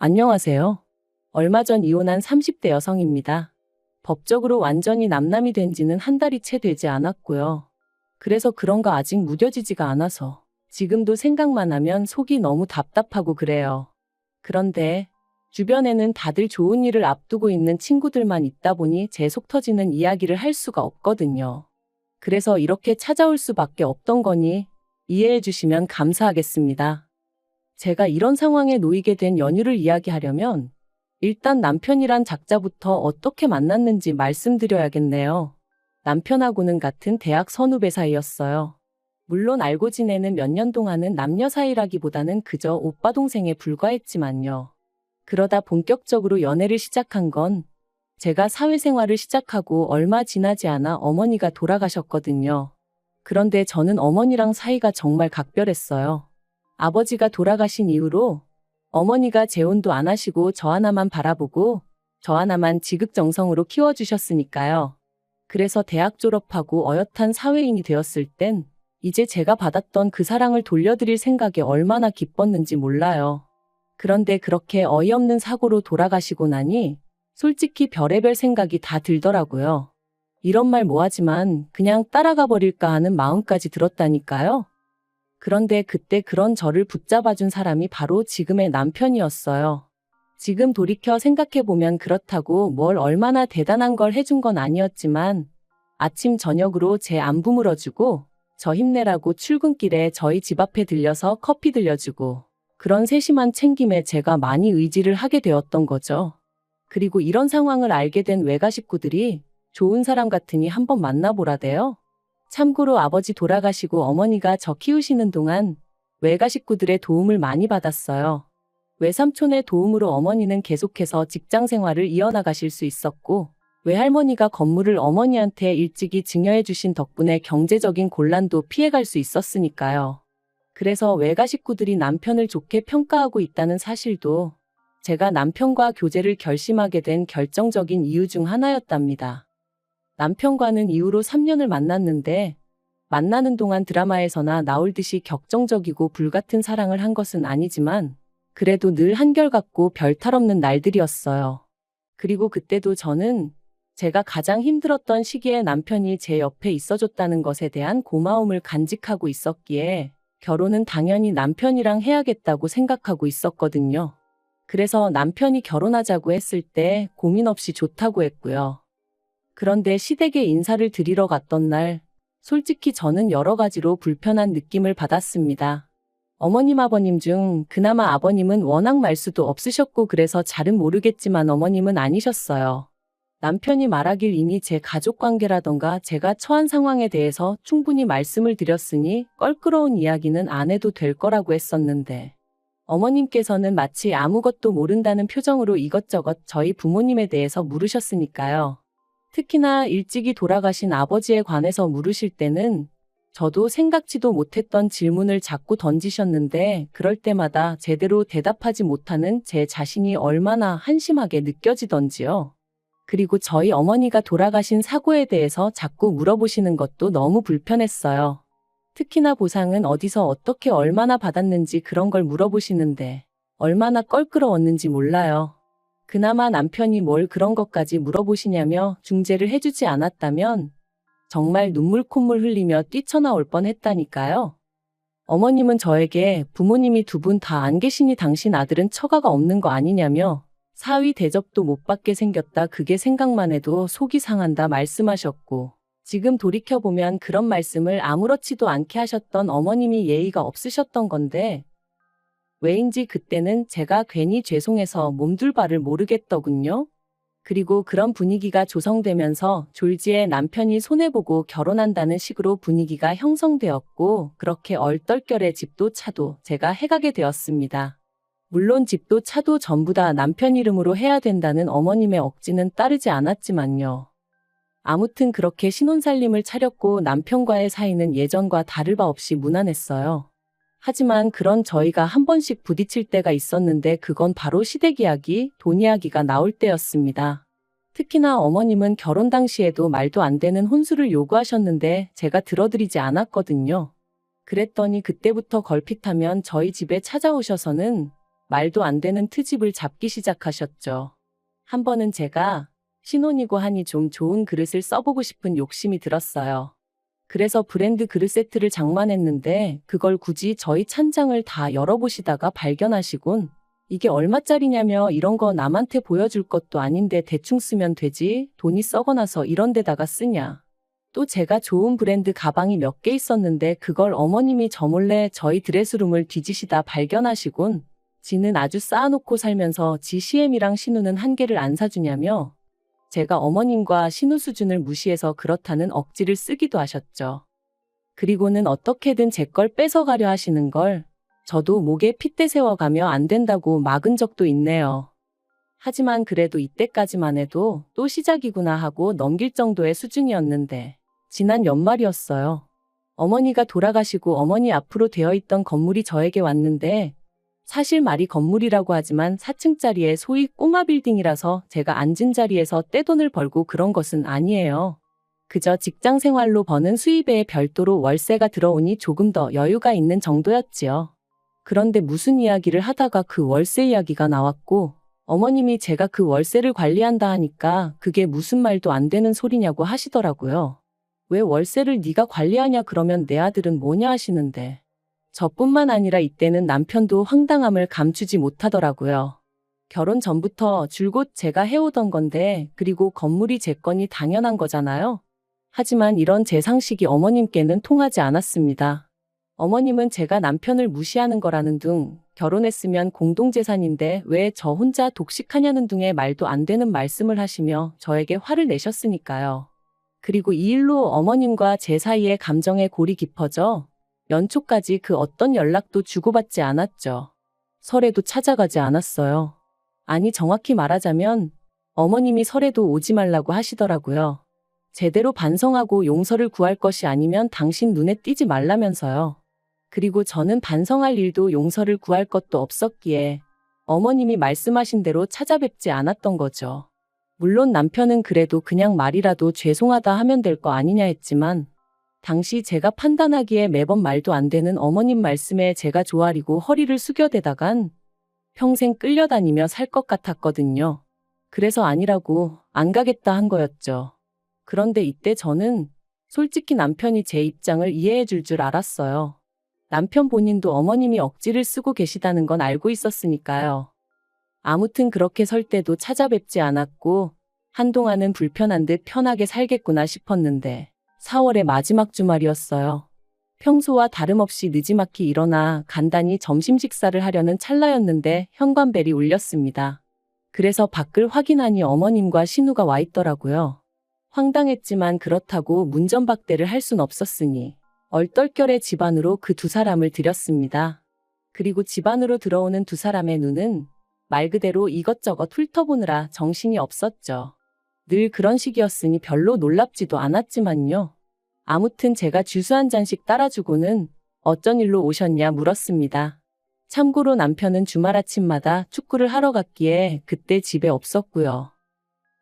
안녕하세요. 얼마 전 이혼한 30대 여성입니다. 법적으로 완전히 남남이 된 지는 한 달이 채 되지 않았고요. 그래서 그런가 아직 무뎌지지가 않아서 지금도 생각만 하면 속이 너무 답답하고 그래요. 그런데 주변에는 다들 좋은 일을 앞두고 있는 친구들만 있다 보니 제 속 터지는 이야기를 할 수가 없거든요. 그래서 이렇게 찾아올 수밖에 없던 거니 이해해 주시면 감사하겠습니다. 제가 이런 상황에 놓이게 된 연유를 이야기하려면 일단 남편이란 작자부터 어떻게 만났는지 말씀드려야겠네요. 남편하고는 같은 대학 선후배 사이였어요. 물론 알고 지내는 몇 년 동안은 남녀 사이라기보다는 그저 오빠 동생에 불과했지만요. 그러다 본격적으로 연애를 시작한 건 제가 사회생활을 시작하고 얼마 지나지 않아 어머니가 돌아가셨거든요. 그런데 저는 어머니랑 사이가 정말 각별했어요. 아버지가 돌아가신 이후로 어머니가 재혼도 안 하시고 저 하나만 바라보고 저 하나만 지극정성으로 키워주셨으니까요. 그래서 대학 졸업하고 어엿한 사회인이 되었을 땐 이제 제가 받았던 그 사랑을 돌려드릴 생각에 얼마나 기뻤는지 몰라요. 그런데 그렇게 어이없는 사고로 돌아가시고 나니 솔직히 별의별 생각이 다 들더라고요. 이런 말 뭐하지만 그냥 따라가 버릴까 하는 마음까지 들었다니까요. 그런데 그때 그런 저를 붙잡아준 사람이 바로 지금의 남편이었어요. 지금 돌이켜 생각해보면 그렇다고 뭘 얼마나 대단한 걸 해준 건 아니었지만 아침 저녁으로 제 안부 물어주고 저 힘내라고 출근길에 저희 집 앞에 들려서 커피 들려주고 그런 세심한 챙김에 제가 많이 의지를 하게 되었던 거죠. 그리고 이런 상황을 알게 된 외가 식구들이 좋은 사람 같으니 한번 만나보라대요. 참고로 아버지 돌아가시고 어머니가 저 키우시는 동안 외가 식구들의 도움을 많이 받았어요. 외삼촌의 도움으로 어머니는 계속해서 직장 생활을 이어나가실 수 있었고 외할머니가 건물을 어머니한테 일찍이 증여해 주신 덕분에 경제적인 곤란도 피해갈 수 있었으니까요. 그래서 외가 식구들이 남편을 좋게 평가하고 있다는 사실도 제가 남편과 교제를 결심하게 된 결정적인 이유 중 하나였답니다. 남편과는 이후로 3년을 만났는데 만나는 동안 드라마에서나 나올 듯이 격정적이고 불같은 사랑을 한 것은 아니지만 그래도 늘 한결같고 별 탈 없는 날들이었어요. 그리고 그때도 저는 제가 가장 힘들었던 시기에 남편이 제 옆에 있어줬다는 것에 대한 고마움을 간직하고 있었기에 결혼은 당연히 남편이랑 해야겠다고 생각하고 있었거든요. 그래서 남편이 결혼하자고 했을 때 고민 없이 좋다고 했고요. 그런데 시댁에 인사를 드리러 갔던 날, 솔직히 저는 여러 가지로 불편한 느낌을 받았습니다. 어머님 아버님 중 그나마 아버님은 워낙 말수도 없으셨고 그래서 잘은 모르겠지만 어머님은 아니셨어요. 남편이 말하길 이미 제 가족관계라던가 제가 처한 상황에 대해서 충분히 말씀을 드렸으니 껄끄러운 이야기는 안 해도 될 거라고 했었는데 어머님께서는 마치 아무것도 모른다는 표정으로 이것저것 저희 부모님에 대해서 물으셨으니까요. 특히나 일찍이 돌아가신 아버지에 관해서 물으실 때는 저도 생각지도 못했던 질문을 자꾸 던지셨는데 그럴 때마다 제대로 대답하지 못하는 제 자신이 얼마나 한심하게 느껴지던지요. 그리고 저희 어머니가 돌아가신 사고에 대해서 자꾸 물어보시는 것도 너무 불편했어요. 특히나 보상은 어디서 어떻게 얼마나 받았는지 그런 걸 물어보시는데 얼마나 껄끄러웠는지 몰라요. 그나마 남편이 뭘 그런 것까지 물어보시냐며 중재를 해주지 않았다면 정말 눈물 콧물 흘리며 뛰쳐나올 뻔했다니까요. 어머님은 저에게 부모님이 두 분 다 안 계시니 당신 아들은 처가가 없는 거 아니냐며 사위 대접도 못 받게 생겼다 그게 생각만 해도 속이 상한다 말씀하셨고 지금 돌이켜보면 그런 말씀을 아무렇지도 않게 하셨던 어머님이 예의가 없으셨던 건데 왜인지 그때는 제가 괜히 죄송해서 몸둘 바를 모르겠더군요. 그리고 그런 분위기가 조성되면서 졸지에 남편이 손해보고 결혼한다는 식으로 분위기가 형성되었고 그렇게 얼떨결에 집도 차도 제가 해가게 되었습니다. 물론 집도 차도 전부 다 남편 이름으로 해야 된다는 어머님의 억지는 따르지 않았지만요. 아무튼 그렇게 신혼살림을 차렸고 남편과의 사이는 예전과 다를 바 없이 무난했어요. 하지만 그런 저희가 한 번씩 부딪힐 때가 있었는데 그건 바로 시댁 이야기, 돈 이야기가 나올 때였습니다. 특히나 어머님은 결혼 당시에도 말도 안 되는 혼수를 요구하셨는데 제가 들어드리지 않았거든요. 그랬더니 그때부터 걸핏하면 저희 집에 찾아오셔서는 말도 안 되는 트집을 잡기 시작하셨죠. 한 번은 제가 신혼이고 하니 좀 좋은 그릇을 써보고 싶은 욕심이 들었어요. 그래서 브랜드 그릇 세트를 장만했는데 그걸 굳이 저희 찬장을 다 열어보시다가 발견하시곤 이게 얼마짜리냐며 이런 거 남한테 보여줄 것도 아닌데 대충 쓰면 되지 돈이 썩어나서 이런 데다가 쓰냐. 또 제가 좋은 브랜드 가방이 몇 개 있었는데 그걸 어머님이 저 몰래 저희 드레스룸을 뒤지시다 발견하시곤 지는 아주 쌓아놓고 살면서 지 CM이랑 신우는 한 개를 안 사주냐며 제가 어머님과 신우 수준을 무시해서 그렇다는 억지를 쓰기도 하셨죠. 그리고는 어떻게든 제 걸 뺏어가려 하시는 걸 저도 목에 핏대 세워가며 안 된다고 막은 적도 있네요. 하지만 그래도 이때까지만 해도 또 시작이구나 하고 넘길 정도의 수준이었는데 지난 연말이었어요. 어머니가 돌아가시고 어머니 앞으로 되어 있던 건물이 저에게 왔는데 사실 말이 건물이라고 하지만 4층짜리의 소위 꼬마 빌딩이라서 제가 앉은 자리에서 떼돈을 벌고 그런 것은 아니에요. 그저 직장 생활로 버는 수입에 별도로 월세가 들어오니 조금 더 여유가 있는 정도였지요. 그런데 무슨 이야기를 하다가 그 월세 이야기가 나왔고 어머님이 제가 그 월세를 관리한다 하니까 그게 무슨 말도 안 되는 소리냐고 하시더라고요. 왜 월세를 네가 관리하냐 그러면 내 아들은 뭐냐 하시는데 저뿐만 아니라 이때는 남편도 황당함을 감추지 못하더라고요. 결혼 전부터 줄곧 제가 해오던 건데 그리고 건물이 제 거니 당연한 거잖아요. 하지만 이런 제 상식이 어머님께는 통하지 않았습니다. 어머님은 제가 남편을 무시하는 거라는 둥, 결혼했으면 공동재산인데 왜 저 혼자 독식하냐는 둥의 말도 안 되는 말씀을 하시며 저에게 화를 내셨으니까요. 그리고 이 일로 어머님과 제 사이에 감정의 골이 깊어져 연초까지 그 어떤 연락도 주고받지 않았죠. 설에도 찾아가지 않았어요. 아니 정확히 말하자면 어머님이 설에도 오지 말라고 하시더라고요. 제대로 반성하고 용서를 구할 것이 아니면 당신 눈에 띄지 말라면서요. 그리고 저는 반성할 일도 용서를 구할 것도 없었기에 어머님이 말씀하신 대로 찾아뵙지 않았던 거죠. 물론 남편은 그래도 그냥 말이라도 죄송하다 하면 될 거 아니냐 했지만 당시 제가 판단하기에 매번 말도 안 되는 어머님 말씀에 제가 조아리고 허리를 숙여대다간 평생 끌려다니며 살 것 같았거든요. 그래서 아니라고 안 가겠다 한 거였죠. 그런데 이때 저는 솔직히 남편이 제 입장을 이해해 줄 줄 알았어요. 남편 본인도 어머님이 억지를 쓰고 계시다는 건 알고 있었으니까요. 아무튼 그렇게 설 때도 찾아뵙지 않았고 한동안은 불편한 듯 편하게 살겠구나 싶었는데 4월의 마지막 주말이었어요. 평소와 다름없이 느지막이 일어나 간단히 점심 식사를 하려는 찰나였는데 현관벨이 울렸습니다. 그래서 밖을 확인하니 어머님과 신우가 와 있더라고요. 황당했지만 그렇다고 문전박대를 할 순 없었으니 얼떨결에 집 안으로 그 두 사람을 들였습니다. 그리고 집 안으로 들어오는 두 사람의 눈은 말 그대로 이것저것 훑어보느라 정신이 없었죠. 늘 그런 식이었으니 별로 놀랍지도 않았지만요. 아무튼 제가 주스 한 잔씩 따라주고는 어쩐 일로 오셨냐 물었습니다. 참고로 남편은 주말 아침마다 축구를 하러 갔기에 그때 집에 없었고요.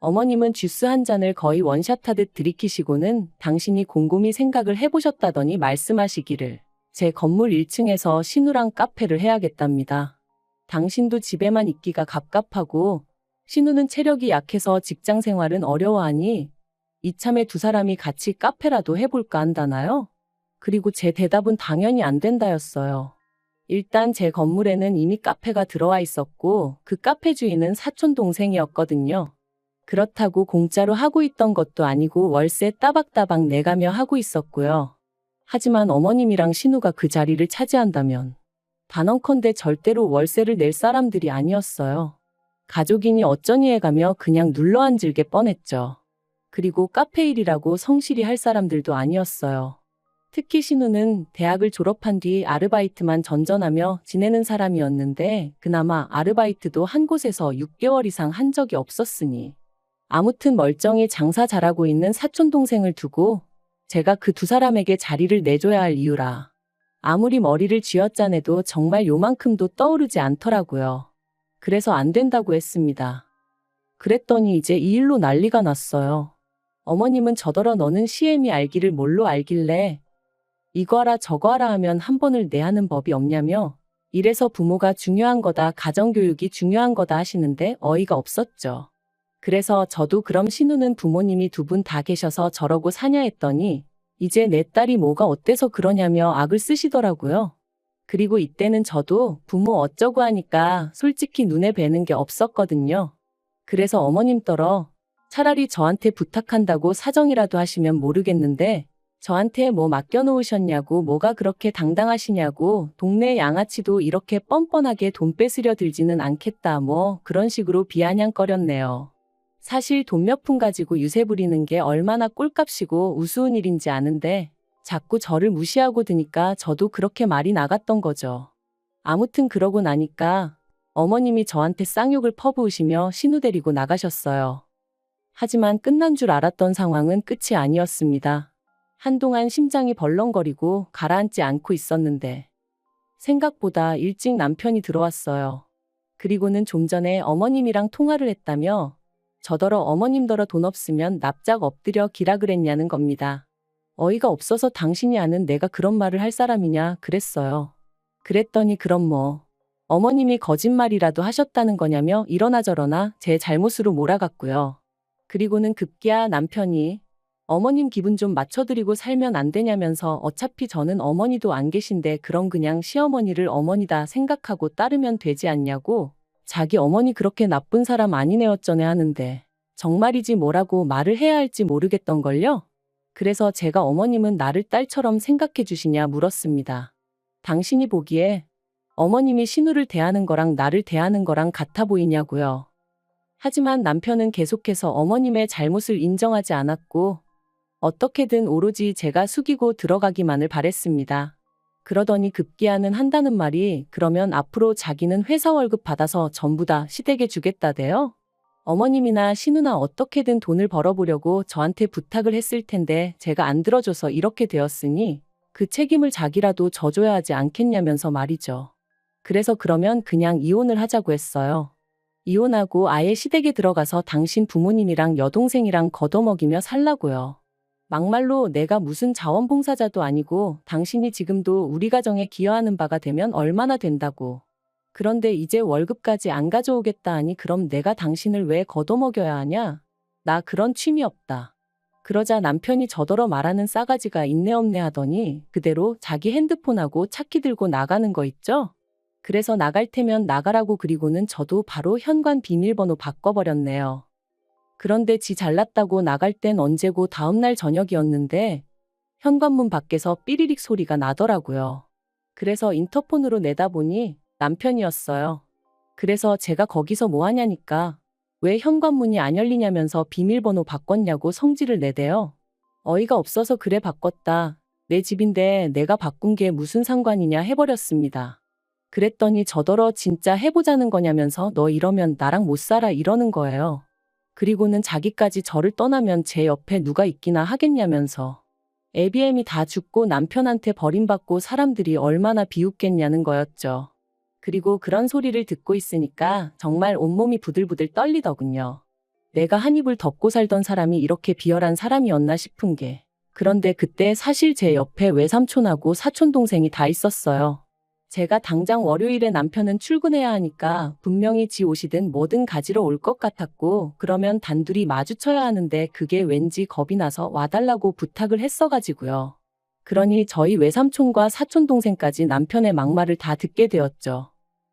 어머님은 주스 한 잔을 거의 원샷하듯 들이키시고는 당신이 곰곰이 생각을 해보셨다더니 말씀하시기를 제 건물 1층에서 신우랑 카페를 해야겠답니다. 당신도 집에만 있기가 갑갑하고 신우는 체력이 약해서 직장 생활은 어려워하니 이참에 두 사람이 같이 카페라도 해볼까 한다나요? 그리고 제 대답은 당연히 안 된다였어요. 일단 제 건물에는 이미 카페가 들어와 있었고 그 카페 주인은 사촌 동생이었거든요. 그렇다고 공짜로 하고 있던 것도 아니고 월세 따박따박 내가며 하고 있었고요. 하지만 어머님이랑 신우가 그 자리를 차지한다면 단언컨대 절대로 월세를 낼 사람들이 아니었어요. 가족이니 어쩌니 해가며 그냥 눌러앉을 게 뻔했죠. 그리고 카페 일이라고 성실히 할 사람들도 아니었어요. 특히 신우는 대학을 졸업한 뒤 아르바이트만 전전하며 지내는 사람이었는데 그나마 아르바이트도 한 곳에서 6개월 이상 한 적이 없었으니 아무튼 멀쩡히 장사 잘하고 있는 사촌동생을 두고 제가 그 두 사람에게 자리를 내줘야 할 이유라. 아무리 머리를 쥐어짜내도 정말 요만큼도 떠오르지 않더라고요. 그래서 안 된다고 했습니다. 그랬더니 이제 이 일로 난리가 났어요. 어머님은 저더러 너는 CM이 알기를 뭘로 알길래 이거 하라 저거 하라 하면 한 번을 내하는 법이 없냐며 이래서 부모가 중요한 거다, 가정교육이 중요한 거다 하시는데 어이가 없었죠. 그래서 저도 그럼 신우는 부모님이 두 분 다 계셔서 저러고 사냐 했더니 이제 내 딸이 뭐가 어때서 그러냐며 악을 쓰시더라고요. 그리고 이때는 저도 부모 어쩌고 하니까 솔직히 눈에 뵈는 게 없었거든요. 그래서 어머님더러 차라리 저한테 부탁한다고 사정이라도 하시면 모르겠는데 저한테 뭐 맡겨놓으셨냐고, 뭐가 그렇게 당당하시냐고, 동네 양아치도 이렇게 뻔뻔하게 돈 뺏으려 들지는 않겠다, 뭐 그런 식으로 비아냥거렸네요. 사실 돈 몇 푼 가지고 유세 부리는 게 얼마나 꼴값이고 우스운 일인지 아는데 자꾸 저를 무시하고 드니까 저도 그렇게 말이 나갔던 거죠. 아무튼 그러고 나니까 어머님이 저한테 쌍욕을 퍼부으시며 신우 데리고 나가셨어요. 하지만 끝난 줄 알았던 상황은 끝이 아니었습니다. 한동안 심장이 벌렁거리고 가라앉지 않고 있었는데 생각보다 일찍 남편이 들어왔어요. 그리고는 좀 전에 어머님이랑 통화를 했다며 저더러 어머님더러 돈 없으면 납작 엎드려 기라 그랬냐는 겁니다. 어이가 없어서 당신이 아는 내가 그런 말을 할 사람이냐 그랬어요. 그랬더니 그럼 뭐 어머님이 거짓말이라도 하셨다는 거냐며 이러나 저러나 제 잘못으로 몰아갔고요. 그리고는 급기야 남편이 어머님 기분 좀 맞춰드리고 살면 안 되냐면서 어차피 저는 어머니도 안 계신데 그럼 그냥 시어머니를 어머니다 생각하고 따르면 되지 않냐고, 자기 어머니 그렇게 나쁜 사람 아니네요 어쩌네 하는데 정말이지 뭐라고 말을 해야 할지 모르겠던걸요. 그래서 제가 어머님은 나를 딸처럼 생각해 주시냐 물었습니다. 당신이 보기에 어머님이 신우를 대하는 거랑 나를 대하는 거랑 같아 보이냐고요. 하지만 남편은 계속해서 어머님의 잘못을 인정하지 않았고 어떻게든 오로지 제가 숙이고 들어가기만을 바랬습니다. 그러더니 급기야는 한다는 말이 그러면 앞으로 자기는 회사 월급 받아서 전부 다 시댁에 주겠다대요? 어머님이나 신우나 어떻게든 돈을 벌어보려고 저한테 부탁을 했을 텐데 제가 안 들어줘서 이렇게 되었으니 그 책임을 자기라도 져줘야 하지 않겠냐면서 말이죠. 그래서 그러면 그냥 이혼을 하자고 했어요. 이혼하고 아예 시댁에 들어가서 당신 부모님이랑 여동생이랑 걷어먹이며 살라고요. 막말로 내가 무슨 자원봉사자도 아니고 당신이 지금도 우리 가정에 기여하는 바가 되면 얼마나 된다고. 그런데 이제 월급까지 안 가져오겠다 하니 그럼 내가 당신을 왜 걷어먹여야 하냐? 나 그런 취미 없다. 그러자 남편이 저더러 말하는 싸가지가 있네 없네 하더니 그대로 자기 핸드폰하고 차키 들고 나가는 거 있죠? 그래서 나갈 테면 나가라고. 그리고는 저도 바로 현관 비밀번호 바꿔버렸네요. 그런데 지 잘났다고 나갈 땐 언제고 다음날 저녁이었는데 현관문 밖에서 삐리릭 소리가 나더라고요. 그래서 인터폰으로 내다보니 남편이었어요. 그래서 제가 거기서 뭐 하냐니까 왜 현관문이 안 열리냐면서 비밀번호 바꿨냐고 성질을 내대요. 어이가 없어서 그래 바꿨다. 내 집인데 내가 바꾼 게 무슨 상관이냐 해버렸습니다. 그랬더니 저더러 진짜 해보자는 거냐면서 너 이러면 나랑 못 살아 이러는 거예요. 그리고는 자기까지 저를 떠나면 제 옆에 누가 있기나 하겠냐면서 ABM이 다 죽고 남편한테 버림받고 사람들이 얼마나 비웃겠냐는 거였죠. 그리고 그런 소리를 듣고 있으니까 정말 온몸이 부들부들 떨리더군요. 내가 한 이불 덮고 살던 사람이 이렇게 비열한 사람이었나 싶은 게. 그런데 그때 사실 제 옆에 외삼촌하고 사촌동생이 다 있었어요. 제가 당장 월요일에 남편은 출근해야 하니까 분명히 지 옷이든 뭐든 가지러 올 것 같았고 그러면 단둘이 마주쳐야 하는데 그게 왠지 겁이 나서 와달라고 부탁을 했어가지고요. 그러니 저희 외삼촌과 사촌동생까지 남편의 막말을 다 듣게 되었죠.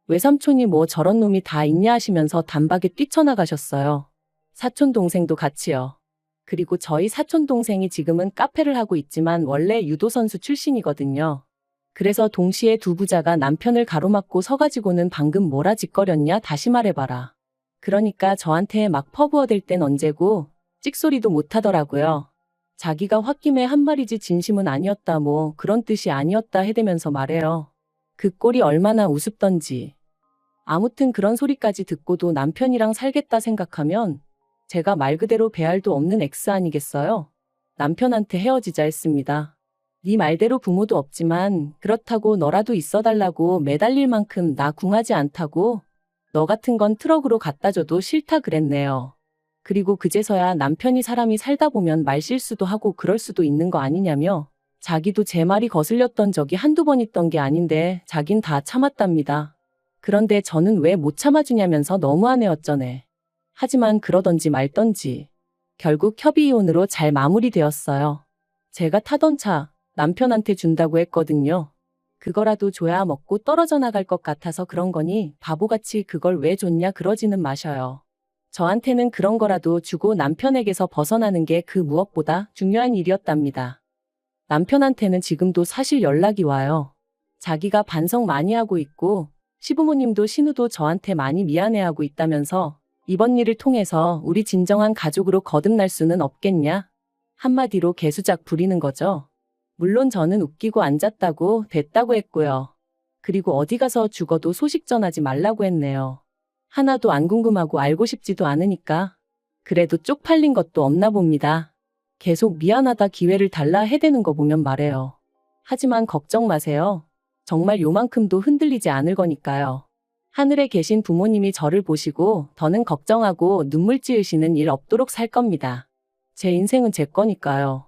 외삼촌이 뭐 저런 놈이 다 있냐 하시면서 단박에 뛰쳐나가셨어요. 사촌동생도 같이요. 그리고 저희 사촌동생이 지금은 카페를 하고 있지만 원래 유도선수 출신이거든요. 그래서 동시에 두 부자가 남편을 가로막고 서가지고는 방금 뭐라 짓거렸냐 다시 말해봐라. 그러니까 저한테 막 퍼부어댈 땐 언제고 찍소리도 못하더라고요. 자기가 홧김에 한 말이지 진심은 아니었다 뭐 그런 뜻이 아니었다 해대면서 말해요. 그 꼴이 얼마나 우습던지. 아무튼 그런 소리까지 듣고도 남편이랑 살겠다 생각하면 제가 말 그대로 배알도 없는 X 아니겠어요? 남편한테 헤어지자 했습니다. 네 말대로 부모도 없지만 그렇다고 너라도 있어달라고 매달릴 만큼 나 궁하지 않다고 너 같은 건 트럭으로 갖다 줘도 싫다 그랬네요. 그리고 그제서야 남편이 사람이 살다 보면 말실수도 하고 그럴 수도 있는 거 아니냐며 자기도 제 말이 거슬렸던 적이 한두 번 있던 게 아닌데 자긴 다 참았답니다. 그런데 저는 왜 못 참아주냐면서 너무하네 어쩌네. 하지만 그러던지 말던지 결국 협의이혼으로 잘 마무리되었어요. 제가 타던 차 남편한테 준다고 했거든요. 그거라도 줘야 먹고 떨어져 나갈 것 같아서 그런 거니 바보같이 그걸 왜 줬냐 그러지는 마셔요. 저한테는 그런 거라도 주고 남편에게서 벗어나는 게 그 무엇보다 중요한 일이었답니다. 남편한테는 지금도 사실 연락이 와요. 자기가 반성 많이 하고 있고 시부모님도 신우도 저한테 많이 미안해하고 있다면서 이번 일을 통해서 우리 진정한 가족으로 거듭날 수는 없겠냐? 한마디로 개수작 부리는 거죠. 물론 저는 웃기고 앉았다고 됐다고 했고요. 그리고 어디 가서 죽어도 소식 전하지 말라고 했네요. 하나도 안 궁금하고 알고 싶지도 않으니까. 그래도 쪽팔린 것도 없나 봅니다. 계속 미안하다 기회를 달라 해대는 거 보면 말해요. 하지만 걱정 마세요. 정말 요만큼도 흔들리지 않을 거니까요. 하늘에 계신 부모님이 저를 보시고 더는 걱정하고 눈물 찌으시는 일 없도록 살 겁니다. 제 인생은 제 거니까요.